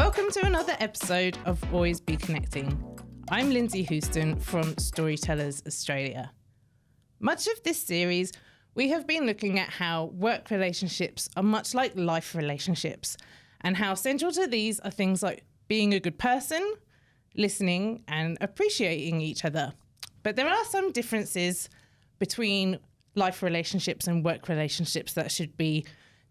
Welcome to another episode of Always Be Connecting. I'm Lindsay Houston from Storytellers Australia. Much of this series, we have been looking at how work relationships are much like life relationships, and how central to these are things like being a good person, listening, and appreciating each other. But there are some differences between life relationships and work relationships that should be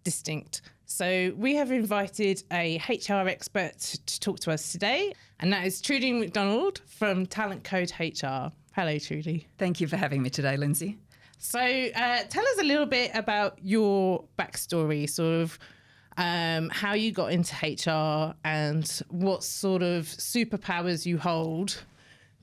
distinct. So we have invited a HR expert to talk to us today, and that is Trudy MacDonald from Talent Code HR. Hello, Trudy. Thank you for having me today, Lindsay. So tell us a little bit about your backstory, sort of how you got into HR and what sort of superpowers you hold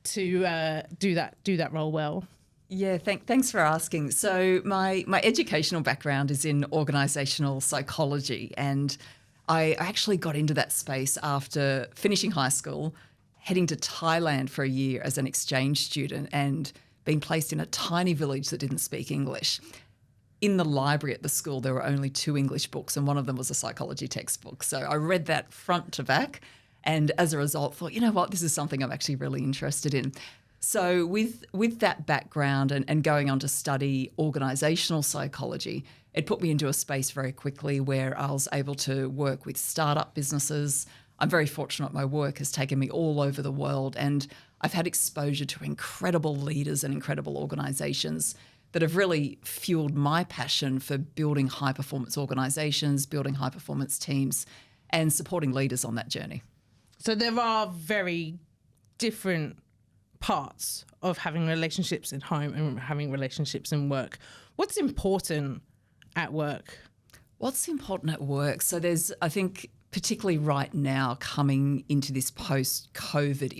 to do that role well. Yeah, thanks for asking. So my educational background is in organisational psychology, and I actually got into that space after finishing high school, heading to Thailand for a year as an exchange student and being placed in a tiny village that didn't speak English. In the library at the school, there were only 2 English books, and one of them was a psychology textbook. So I read that front to back, and as a result thought, you know what, this is something I'm actually really interested in. So with that background and going on to study organisational psychology, it put me into a space very quickly where I was able to work with startup businesses. I'm very fortunate my work has taken me all over the world, and I've had exposure to incredible leaders and incredible organisations that have really fueled my passion for building high-performance organisations, building high-performance teams, and supporting leaders on that journey. So there are very different parts of having relationships at home and having relationships in work. What's important at work? What's important at work? So there's, I think, particularly right now, coming into this post-COVID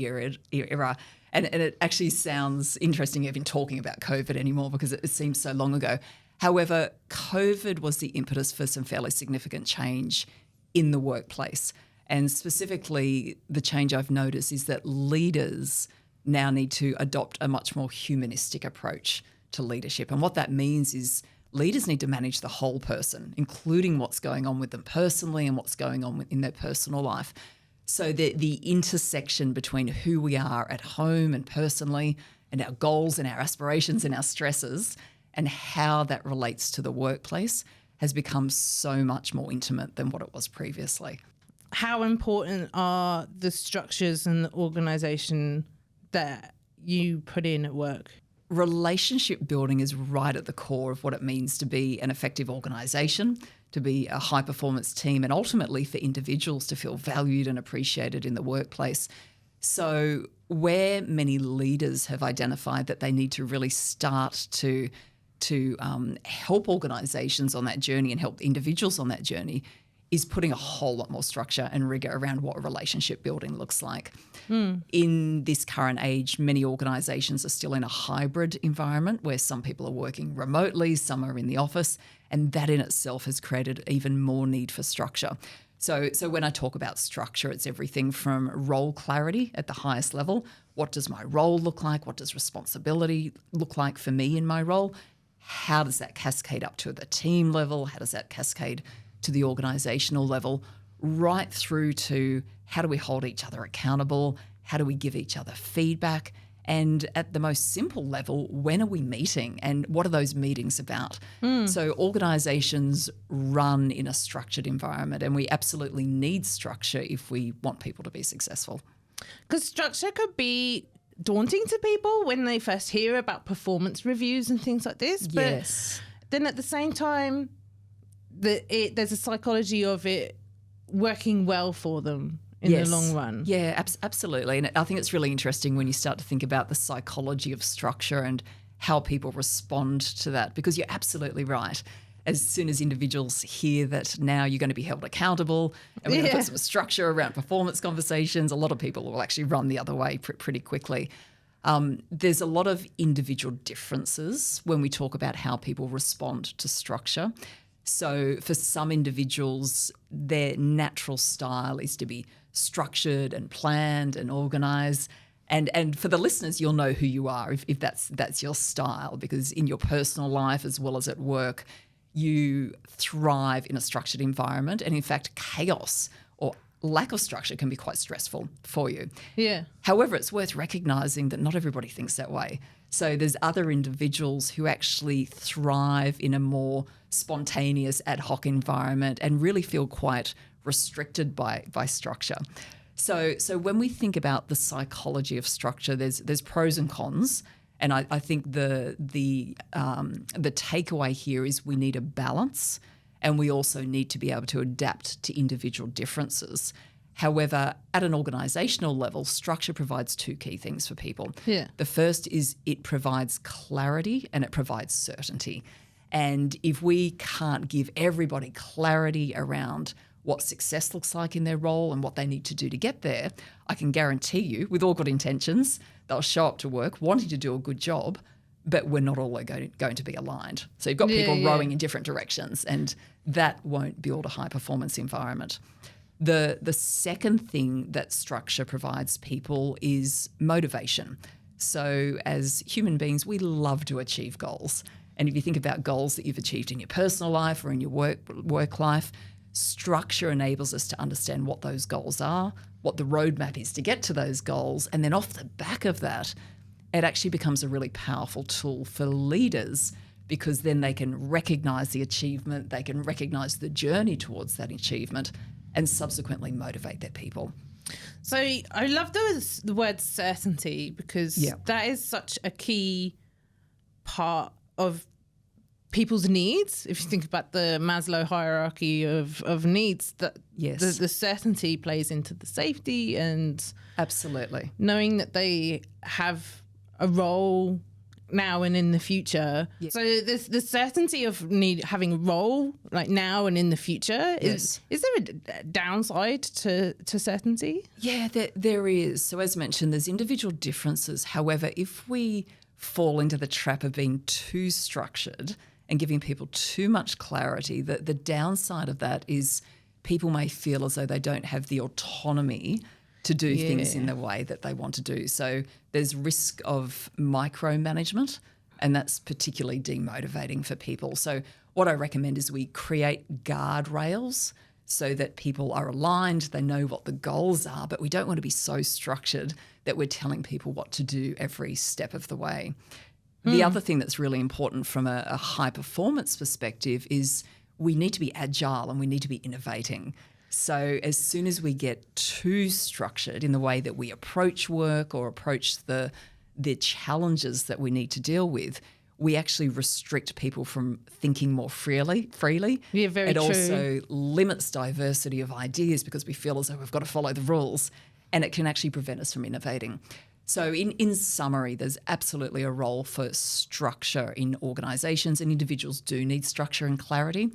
era, and it actually sounds interesting even talking about COVID anymore because it seems so long ago. However, COVID was the impetus for some fairly significant change in the workplace. And specifically, the change I've noticed is that leaders now need to adopt a much more humanistic approach to leadership. And what that means is leaders need to manage the whole person, including what's going on with them personally and what's going on in their personal life. So the intersection between who we are at home and personally, and our goals and our aspirations and our stresses, and how that relates to the workplace has become so much more intimate than what it was previously. How important are the structures and the organisation that you put in at work? Relationship building is right at the core of what it means to be an effective organisation, to be a high-performance team, and ultimately for individuals to feel valued and appreciated in the workplace. So where many leaders have identified that they need to really start to help organisations on that journey and help individuals on that journey is putting a whole lot more structure and rigour around what relationship building looks like. In this current age, many organisations are still in a hybrid environment where some people are working remotely, some are in the office, and that in itself has created even more need for structure. So when I talk about structure, it's everything from role clarity at the highest level. What does my role look like? What does responsibility look like for me in my role? How does that cascade up to the team level? How does that cascade to the organisational level, right through to how do we hold each other accountable, how do we give each other feedback, and at the most simple level, when are we meeting and what are those meetings about? So organisations run in a structured environment, and we absolutely need structure if we want people to be successful. Because structure could be daunting to people when they first hear about performance reviews and things like this. Yes. But then at the same time, there's a psychology of it working well for them in the long run. Yeah, absolutely. And I think it's really interesting when you start to think about the psychology of structure and how people respond to that, because you're absolutely right. As soon as individuals hear that now you're going to be held accountable and we're going to put some structure around performance conversations, a lot of people will actually run the other way pretty quickly. There's a lot of individual differences when we talk about how people respond to structure. So for some individuals, their natural style is to be structured and planned and organised. And for the listeners, you'll know who you are if that's your style, because in your personal life as well as at work, you thrive in a structured environment. And in fact, chaos or lack of structure can be quite stressful for you. Yeah. However, it's worth recognising that not everybody thinks that way. So there's other individuals who actually thrive in a more spontaneous, ad hoc environment and really feel quite restricted by structure. So when we think about the psychology of structure, there's pros and cons. And I think the takeaway here is we need a balance, and we also need to be able to adapt to individual differences. However, at an organisational level, structure provides two key things for people. Yeah. The first is it provides clarity and it provides certainty. And if we can't give everybody clarity around what success looks like in their role and what they need to do to get there, I can guarantee you, with all good intentions, they'll show up to work wanting to do a good job, but we're not all going to be aligned. So you've got people rowing in different directions, and that won't build a high-performance environment. The second thing that structure provides people is motivation. So as human beings, we love to achieve goals. And if you think about goals that you've achieved in your personal life or in your work life, structure enables us to understand what those goals are, what the roadmap is to get to those goals, and then off the back of that, it actually becomes a really powerful tool for leaders, because then they can recognise the achievement, they can recognise the journey towards that achievement, and subsequently motivate their people. So I love the word certainty, because that is such a key part of people's needs. If you think about the Maslow hierarchy of needs, that the certainty plays into the safety and absolutely knowing that they have a role now and in the future. Yeah. So there's the certainty of having a role like now and in the future. Is there a downside to certainty? Yeah, there is. So as mentioned, there's individual differences. However, if we fall into the trap of being too structured and giving people too much clarity, the downside of that is people may feel as though they don't have the autonomy to do things in the way that they want to do. So there's risk of micromanagement, and that's particularly demotivating for people. So what I recommend is we create guardrails so that people are aligned, they know what the goals are, but we don't want to be so structured that we're telling people what to do every step of the way. The other thing that's really important from a high-performance perspective is we need to be agile and we need to be innovating. So as soon as we get too structured in the way that we approach work or approach the challenges that we need to deal with, we actually restrict people from thinking more freely. Yeah, very it true. Also limits diversity of ideas because we feel as though we've got to follow the rules, and it can actually prevent us from innovating. So in summary, there's absolutely a role for structure in organisations, and individuals do need structure and clarity.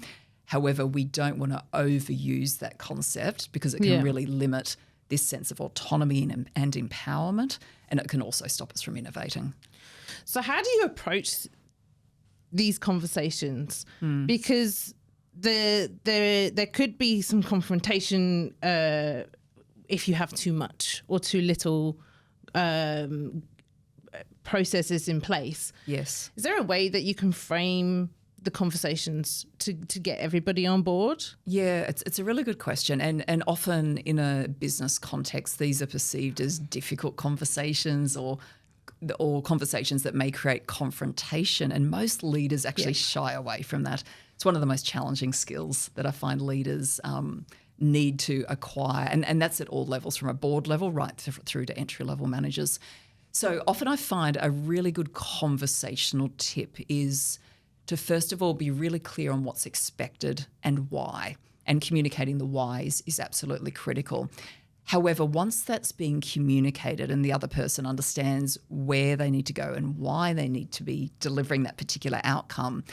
However, we don't want to overuse that concept because it can really limit this sense of autonomy and empowerment, and it can also stop us from innovating. So how do you approach these conversations? Because there could be some confrontation if you have too much or too little processes in place. Yes. Is there a way that you can frame the conversations to get everybody on board? Yeah, it's a really good question. And often in a business context, these are perceived as difficult conversations or conversations that may create confrontation. And most leaders actually shy away from that. It's one of the most challenging skills that I find leaders need to acquire. And that's at all levels, from a board level right through to entry-level managers. So often I find a really good conversational tip is to first of all be really clear on what's expected and why. And communicating the whys is absolutely critical. However, once that's being communicated and the other person understands where they need to go and why they need to be delivering that particular outcome,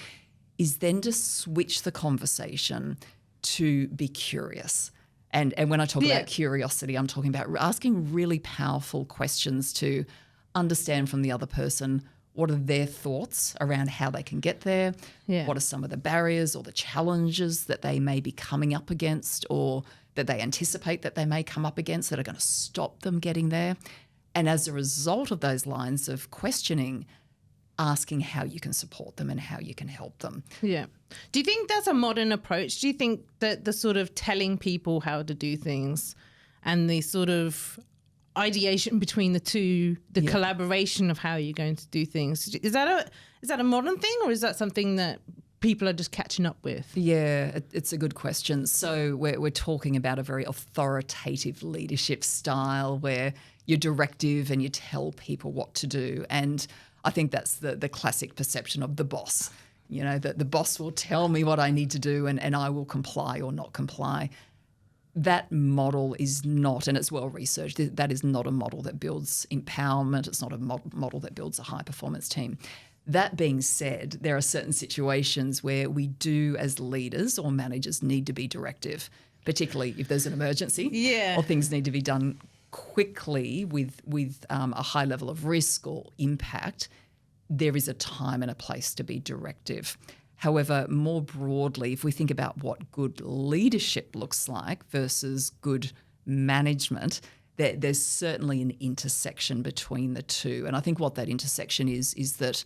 is then to switch the conversation to be curious. And when I talk about curiosity, I'm talking about asking really powerful questions to understand from the other person what are their thoughts around how they can get there, what are some of the barriers or the challenges that they may be coming up against or that they anticipate that they may come up against that are going to stop them getting there. And as a result of those lines of questioning, asking how you can support them and how you can help them. Yeah. Do you think that's a modern approach? Do you think that the sort of telling people how to do things and the sort of ideation between the two, the collaboration of how you're going to do things, is that a modern thing, or is that something that people are just catching up with? Yeah, it's a good question. So we're talking about a very authoritative leadership style where you're directive and you tell people what to do. And I think that's the classic perception of the boss. You know, that the boss will tell me what I need to do and I will comply or not comply. That model is not, and it's well researched, that is not a model that builds empowerment. It's not a model that builds a high-performance team. That being said, there are certain situations where we do, as leaders or managers, need to be directive, particularly if there's an emergency or things need to be done quickly with a high level of risk or impact. There is a time and a place to be directive. However, more broadly, if we think about what good leadership looks like versus good management, there's certainly an intersection between the two. And I think what that intersection is that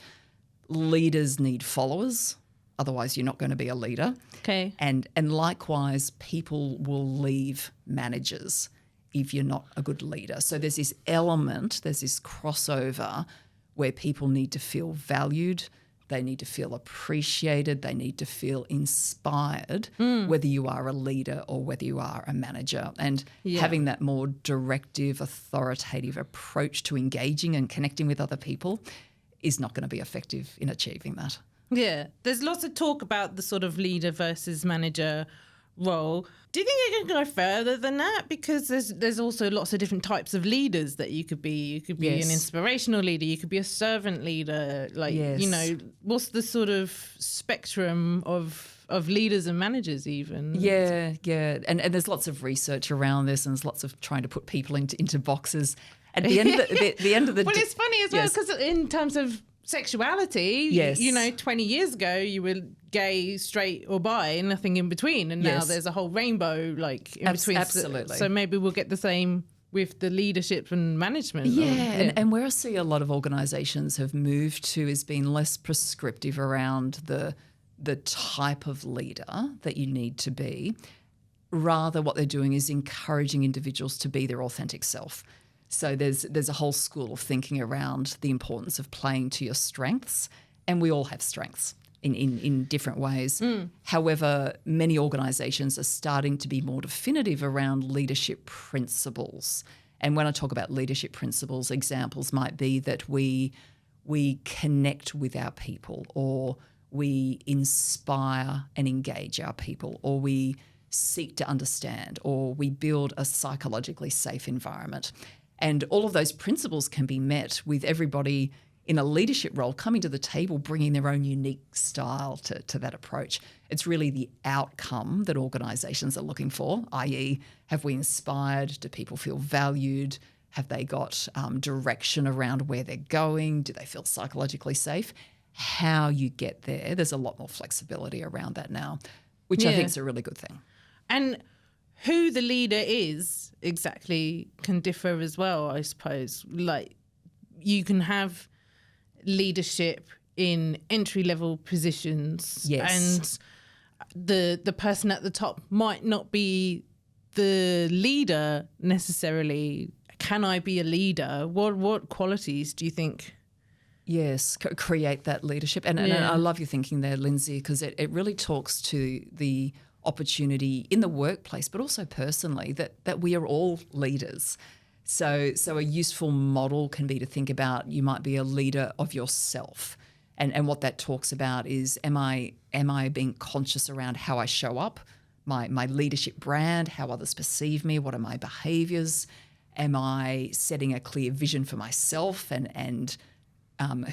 leaders need followers, otherwise you're not going to be a leader. Okay. And likewise, people will leave managers if you're not a good leader. So there's this element, there's this crossover where people need to feel valued, they need to feel appreciated, they need to feel inspired, whether you are a leader or whether you are a manager. And having that more directive, authoritative approach to engaging and connecting with other people is not going to be effective in achieving that. Yeah. There's lots of talk about the sort of leader versus manager role. Do you think you can go further than that? Because there's also lots of different types of leaders that you could be. You could be an inspirational leader. You could be a servant leader. You know, what's the sort of spectrum of leaders and managers even? Yeah. And there's lots of research around this, and there's lots of trying to put people into boxes. At the end of the well, it's funny as well because in terms of sexuality, you know, 20 years ago you were gay, straight or bi, nothing in between, and now there's a whole rainbow like in between. Absolutely. So maybe we'll get the same with the leadership and management. And where I see a lot of organisations have moved to is being less prescriptive around the type of leader that you need to be. Rather, what they're doing is encouraging individuals to be their authentic self. So there's a whole school of thinking around the importance of playing to your strengths, and we all have strengths in different ways. However, many organisations are starting to be more definitive around leadership principles. And when I talk about leadership principles, examples might be that we connect with our people, or we inspire and engage our people, or we seek to understand, or we build a psychologically safe environment. And all of those principles can be met with everybody in a leadership role coming to the table, bringing their own unique style to that approach. It's really the outcome that organisations are looking for, i.e. have we inspired? Do people feel valued? Have they got direction around where they're going? Do they feel psychologically safe? How you get there, there's a lot more flexibility around that now, which I think is a really good thing. And who the leader is exactly can differ as well, I suppose. Like you can have leadership in entry-level positions, and the person at the top might not be the leader necessarily. Can I be a leader? What qualities do you think? Yes, create that leadership. And I love your thinking there, Lindsay, because it really talks to the opportunity in the workplace, but also personally, that we are all leaders. So a useful model can be to think about you might be a leader of yourself. And what that talks about is am I being conscious around how I show up, my leadership brand, how others perceive me, what are my behaviours? Am I setting a clear vision for myself and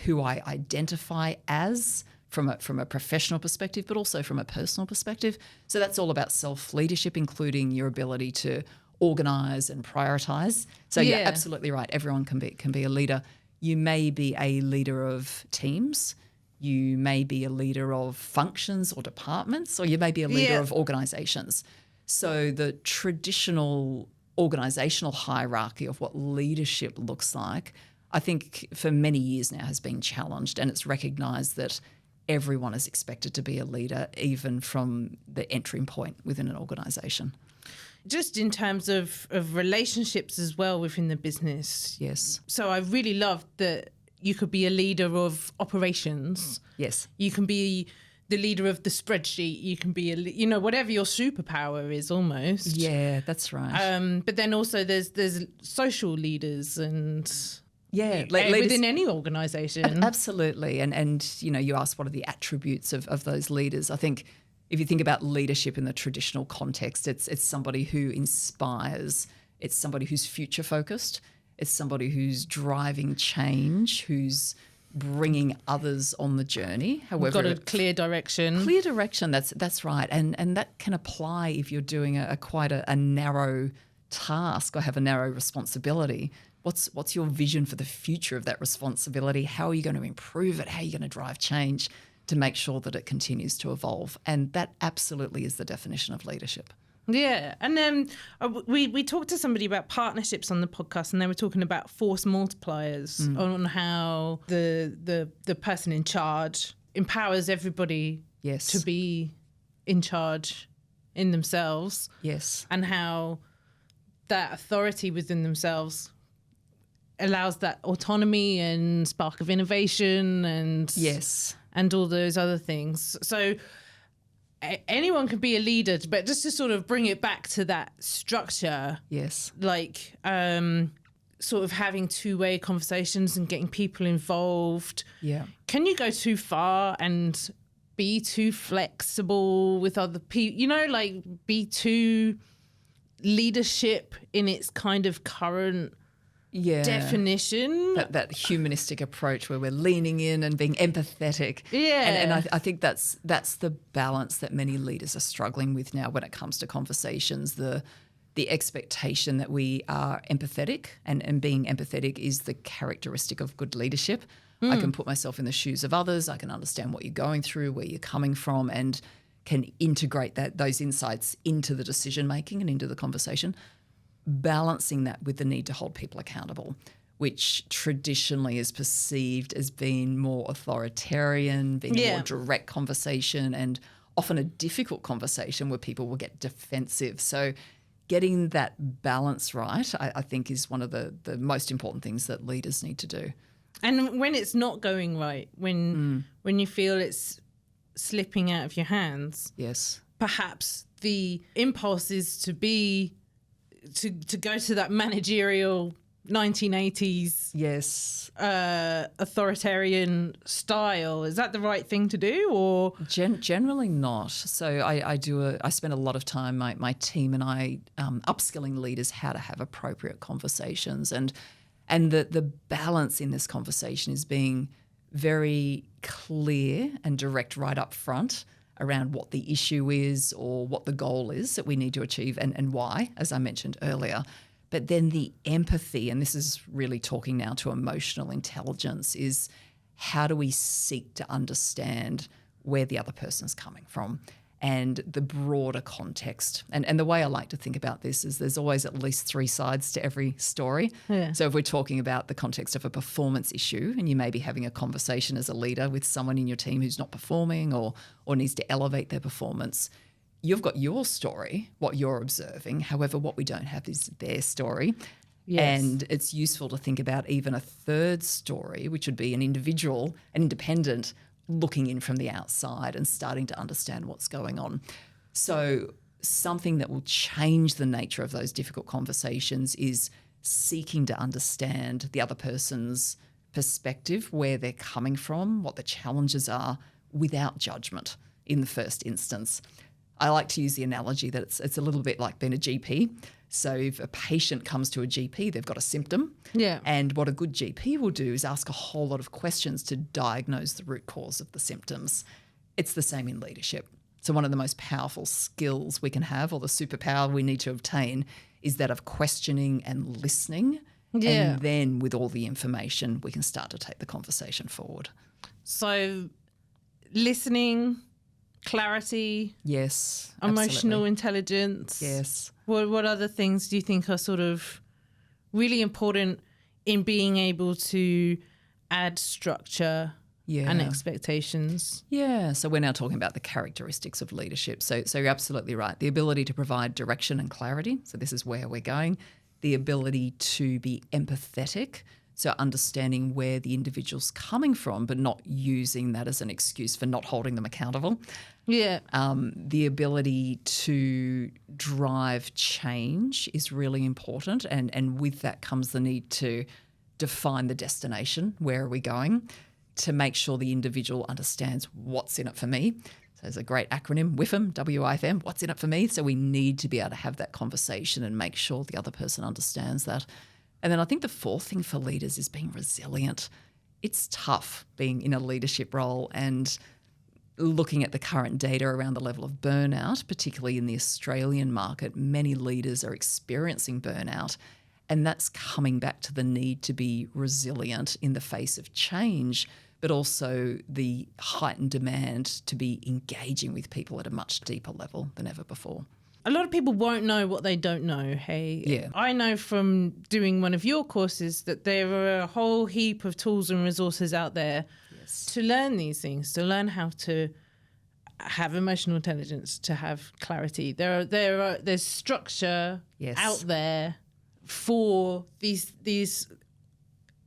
who I identify as from a professional perspective, but also from a personal perspective? So that's all about self-leadership, including your ability to organise and prioritise. So you're absolutely right. Everyone can be a leader. You may be a leader of teams. You may be a leader of functions or departments, or you may be a leader of organisations. So the traditional organisational hierarchy of what leadership looks like, I think for many years now has been challenged, and it's recognised that everyone is expected to be a leader, even from the entry point within an organisation. Just in terms of relationships as well within the business. Yes. So I really love that you could be a leader of operations. Yes. You can be the leader of the spreadsheet. You can be, whatever your superpower is almost. Yeah, that's right. But then also there's social leaders and leaders, within any organisation. Absolutely. And you asked what are the attributes of those leaders. I think if you think about leadership in the traditional context, it's somebody who inspires. It's somebody who's future focused. It's somebody who's driving change, who's bringing others on the journey. However, got a clear direction. Clear direction. That's right. And that can apply if you're doing quite a narrow task or have a narrow responsibility. What's your vision for the future of that responsibility? How are you going to improve it? How are you going to drive change to make sure that it continues to evolve? And that absolutely is the definition of leadership. Yeah. And then we talked to somebody about partnerships on the podcast, and they were talking about force multipliers on how the person in charge empowers everybody to be in charge in themselves. Yes. And how that authority within themselves allows that autonomy and spark of innovation and all those other things. So anyone can be a leader, but just to sort of bring it back to that structure, like sort of having two-way conversations and getting people involved. Yeah. Can you go too far and be too flexible with other people? Like be too leadership in its kind of current definition. That humanistic approach where we're leaning in and being empathetic. Yeah. And I think that's the balance that many leaders are struggling with now when it comes to conversations. The expectation that we are empathetic and being empathetic is the characteristic of good leadership. I can put myself in the shoes of others. I can understand what you're going through, where you're coming from, and can integrate those insights into the decision making and into the conversation. Balancing that with the need to hold people accountable, which traditionally is perceived as being more authoritarian, being a more direct conversation, and often a difficult conversation where people will get defensive. So getting that balance right, I think, is one of the most important things that leaders need to do. And when it's not going right, when you feel it's slipping out of your hands, perhaps the impulse is to go to that managerial 1980s authoritarian style. Is that the right thing to do, or generally not? So I spend a lot of time, my team and I, upskilling leaders how to have appropriate conversations, and the balance in this conversation is being very clear and direct right up front around what the issue is or what the goal is that we need to achieve and why, as I mentioned earlier. But then the empathy, and this is really talking now to emotional intelligence, is how do we seek to understand where the other person's coming from and the broader context. And the way I like to think about this is there's always at least three sides to every story. Yeah. So if we're talking about the context of a performance issue, and you may be having a conversation as a leader with someone in your team who's not performing or needs to elevate their performance, you've got your story, what you're observing. However, what we don't have is their story. Yes. And it's useful to think about even a third story, which would be an individual, an independent, looking in from the outside and starting to understand what's going on. So something that will change the nature of those difficult conversations is seeking to understand the other person's perspective, where they're coming from, what the challenges are, without judgment in the first instance. I like to use the analogy that it's a little bit like being a GP. So if a patient comes to a GP, they've got a symptom. Yeah. And what a good GP will do is ask a whole lot of questions to diagnose the root cause of the symptoms. It's the same in leadership. So one of the most powerful skills we can have, or the superpower we need to obtain, is that of questioning and listening. Yeah. And then with all the information, we can start to take the conversation forward. So listening, clarity. Yes. Emotional intelligence. Yes. What other things do you think are sort of really important in being able to add structure and expectations. Yeah, so we're now talking about the characteristics of leadership. So you're absolutely right. The ability to provide direction and clarity. So this is where we're going. The ability to be empathetic. So understanding where the individual's coming from, but not using that as an excuse for not holding them accountable. Yeah. The ability to drive change is really important. And with that comes the need to define the destination. Where are we going? To make sure the individual understands what's in it for me. So there's a great acronym, WIFM, W-I-F-M, what's in it for me? So we need to be able to have that conversation and make sure the other person understands that. And then I think the fourth thing for leaders is being resilient. It's tough being in a leadership role and looking at the current data around the level of burnout, particularly in the Australian market. Many leaders are experiencing burnout, and that's coming back to the need to be resilient in the face of change, but also the heightened demand to be engaging with people at a much deeper level than ever before. A lot of people won't know what they don't know, hey? Yeah. I know from doing one of your courses that there are a whole heap of tools and resources out there to learn these things, to learn how to have emotional intelligence, to have clarity. There's structure out there for these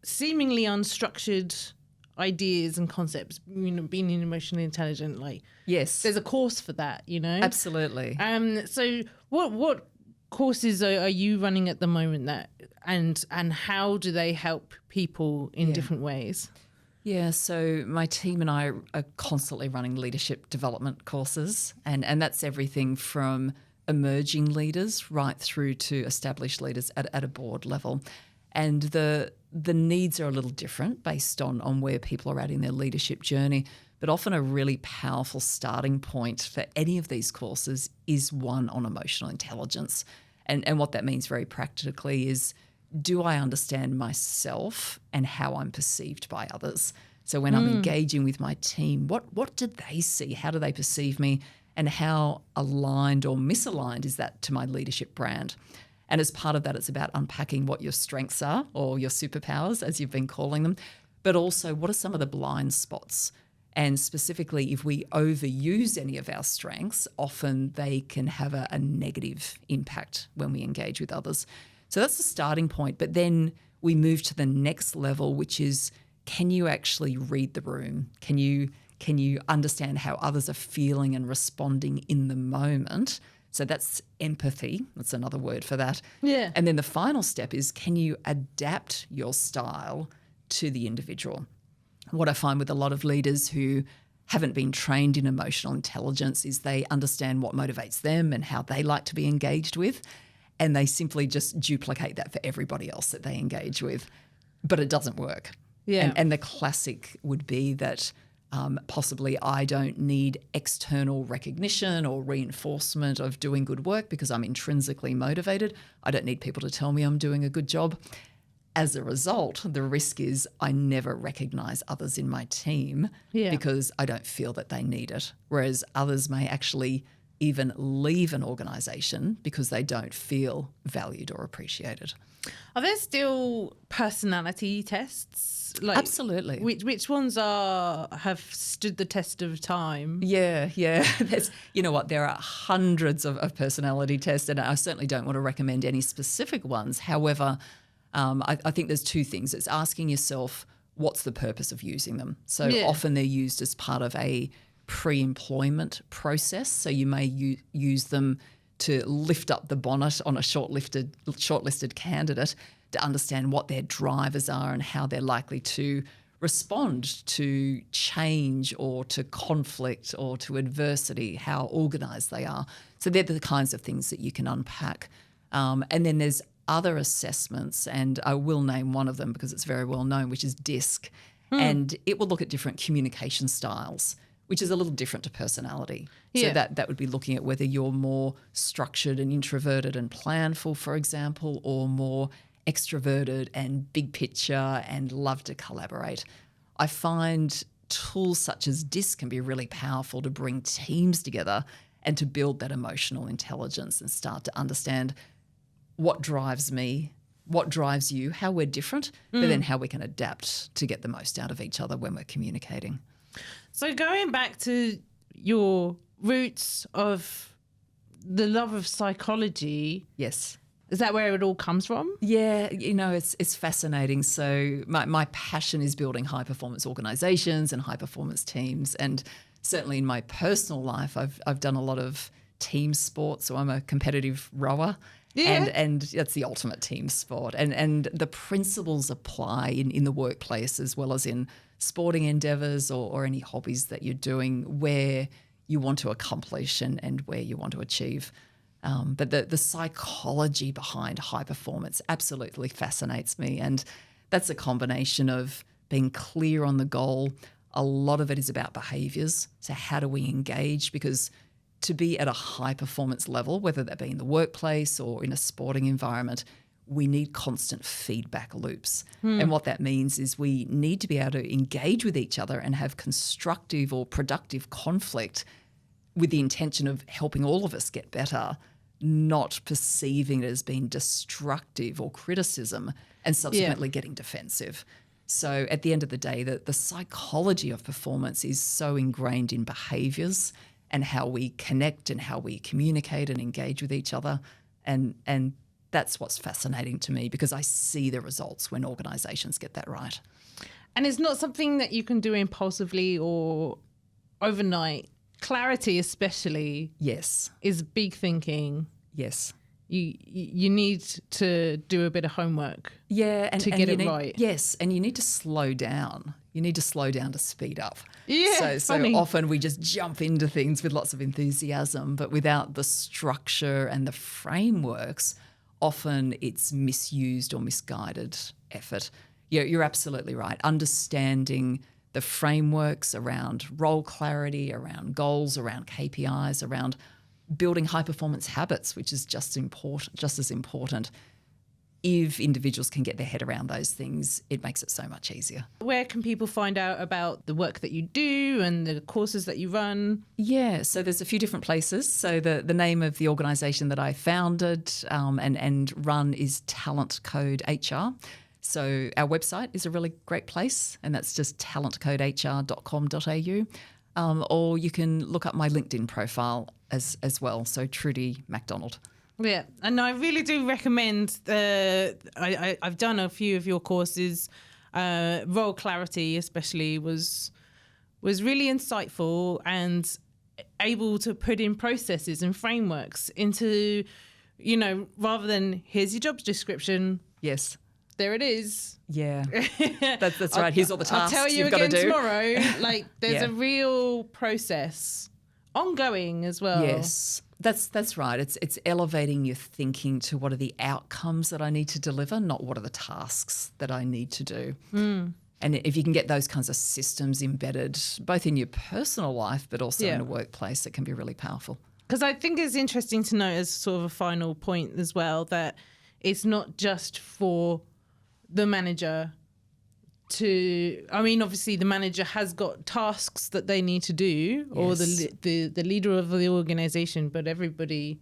seemingly unstructured ideas and concepts, being emotionally intelligent, there's a course for that, Absolutely. So what courses are you running at the moment and how do they help people in different ways? Yeah, so my team and I are constantly running leadership development courses, and that's everything from emerging leaders right through to established leaders at a board level. And the needs are a little different based on where people are at in their leadership journey, but often a really powerful starting point for any of these courses is one on emotional intelligence. And what that means very practically is, do I understand myself and how I'm perceived by others? So when I'm engaging with my team, what do they see? How do they perceive me? And how aligned or misaligned is that to my leadership brand? And as part of that, it's about unpacking what your strengths are, or your superpowers, as you've been calling them, but also what are some of the blind spots? And specifically, if we overuse any of our strengths, often they can have a negative impact when we engage with others. So that's the starting point. But then we move to the next level, which is, can you actually read the room? Can you understand how others are feeling and responding in the moment? So that's empathy. That's another word for that. Yeah. And then the final step is, can you adapt your style to the individual? What I find with a lot of leaders who haven't been trained in emotional intelligence is they understand what motivates them and how they like to be engaged with, and they simply just duplicate that for everybody else that they engage with. But it doesn't work. Yeah. And the classic would be that possibly I don't need external recognition or reinforcement of doing good work because I'm intrinsically motivated. I don't need people to tell me I'm doing a good job. As a result, the risk is I never recognise others in my team because I don't feel that they need it. Whereas others may actually even leave an organisation because they don't feel valued or appreciated. Are there still personality tests? Absolutely. Which ones have stood the test of time? Yeah. There's, you know what, there are hundreds of personality tests, and I certainly don't want to recommend any specific ones. However, I think there's two things. It's asking yourself, what's the purpose of using them? So often they're used as part of a pre-employment process. So you may use them to lift up the bonnet on a shortlisted candidate to understand what their drivers are and how they're likely to respond to change or to conflict or to adversity, how organised they are. So they're the kinds of things that you can unpack. And then there's other assessments, and I will name one of them because it's very well known, which is DISC. And it will look at different communication styles, which is a little different to personality. Yeah. So that would be looking at whether you're more structured and introverted and planful, for example, or more extroverted and big picture and love to collaborate. I find tools such as DISC can be really powerful to bring teams together and to build that emotional intelligence and start to understand what drives me, what drives you, how we're different, but then how we can adapt to get the most out of each other when we're communicating. So going back to your roots of the love of psychology. Yes. Is that where it all comes from? Yeah, it's fascinating. So my passion is building high-performance organisations and high-performance teams. And certainly in my personal life, I've done a lot of team sports. So I'm a competitive rower. Yeah. And that's the ultimate team sport. And the principles apply in the workplace as well as in sporting endeavours or any hobbies that you're doing where you want to accomplish and where you want to achieve. But the psychology behind high performance absolutely fascinates me. And that's a combination of being clear on the goal. A lot of it is about behaviours. So how do we engage? Because to be at a high performance level, whether that be in the workplace or in a sporting environment, we need constant feedback loops. And what that means is we need to be able to engage with each other and have constructive or productive conflict with the intention of helping all of us get better, not perceiving it as being destructive or criticism and subsequently getting defensive. So at the end of the day, the psychology of performance is so ingrained in behaviours and how we connect and how we communicate and engage with each other. And that's what's fascinating to me because I see the results when organisations get that right. And it's not something that you can do impulsively or overnight. Clarity especially is big thinking. Yes. You need to do a bit of homework to get it right. Yes, and you need to slow down. You need to slow down to speed up. Yeah, so often we just jump into things with lots of enthusiasm, but without the structure and the frameworks, often it's misused or misguided effort. You're absolutely right. Understanding the frameworks around role clarity, around goals, around KPIs, around building high-performance habits, which is just as important. If individuals can get their head around those things, it makes it so much easier. Where can people find out about the work that you do and the courses that you run? Yeah, so there's a few different places. So the name of the organisation that I founded and run is Talent Code HR. So our website is a really great place, and that's just talentcodehr.com.au. Or you can look up my LinkedIn profile as well, so Trudy MacDonald. Yeah, and I really do recommend I've done a few of your courses. Role clarity especially was really insightful and able to put in processes and frameworks into, rather than here's your job description. Yes. There it is. Yeah, that's right. Here's all the tasks I'll tell you you've got to again do tomorrow. Like there's a real process, ongoing as well. Yes, that's right. It's elevating your thinking to what are the outcomes that I need to deliver, not what are the tasks that I need to do. And if you can get those kinds of systems embedded, both in your personal life but also in a workplace, it can be really powerful. Because I think it's interesting to note as sort of a final point as well that it's not just for the manager obviously the manager has got tasks that they need to do, or the leader of the organisation, but everybody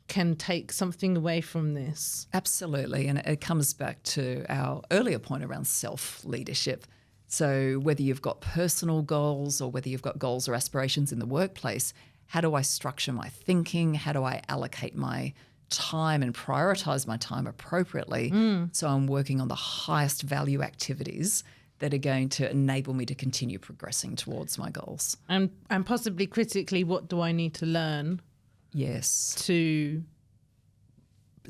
can take something away from this. Absolutely, and it comes back to our earlier point around self-leadership. So whether you've got personal goals or whether you've got goals or aspirations in the workplace, how do I structure my thinking? How do I allocate my time and prioritise my time appropriately so I'm working on the highest value activities that are going to enable me to continue progressing towards my goals. And possibly critically, what do I need to learn to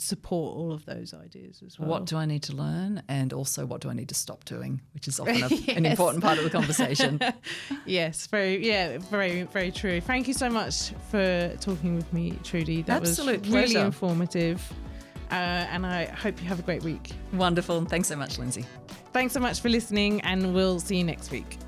support all of those ideas as well? What do I need to learn, and also what do I need to stop doing, which is often an important part of the conversation. Yes, very, very true. Thank you so much for talking with me, Trudy. That Absolute was pleasure. Really informative. And I hope you have a great week. Wonderful. Thanks so much, Lindsay. Thanks so much for listening, and we'll see you next week.